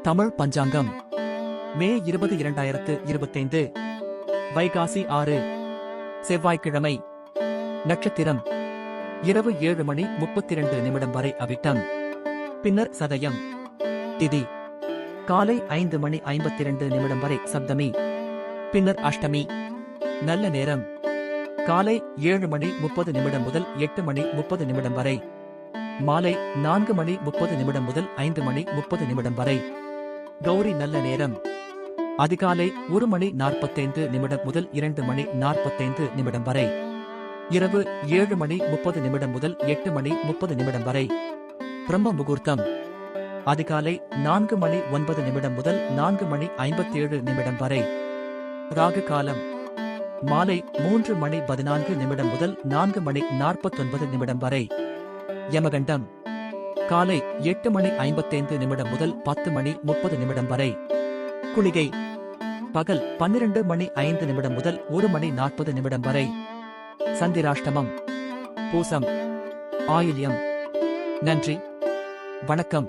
தமிழ் பஞ்சாங்கம் மே 20 2025 வைகாசி 6 செவ்வாய்க்கிழமை. நட்சத்திரம் இரவு 7:32 வரை அவிட்டம், பின்னர் சதயம். திதி காலை 5:52 வரை சப்தமி, பின்னர் அஷ்டமி. நல்ல நேரம் காலை 7:30 முதல் 8:30 வரை, மாலை 4:30 முதல் 5:30 வரை. கௌரி நல்ல நேரம் அதிகாலை 1:45 முதல் 2:45 வரை, இரவு 7:30 முதல் 8:30 வரை. பிரம்ம முகூர்த்தம் அதிகாலை 4:09 முதல் 4:57 வரை. ராகு காலம் மாலை 3:14 முதல் 4:49 வரை. யமகண்டம் காலை 8:55 முதல் 10:30 வரை. குளிகை பகல் 12:05 முதல் 1:40 வரை. சந்திராஷ்டமம் பூசம் ஆயில்யம். நன்றி, வணக்கம்.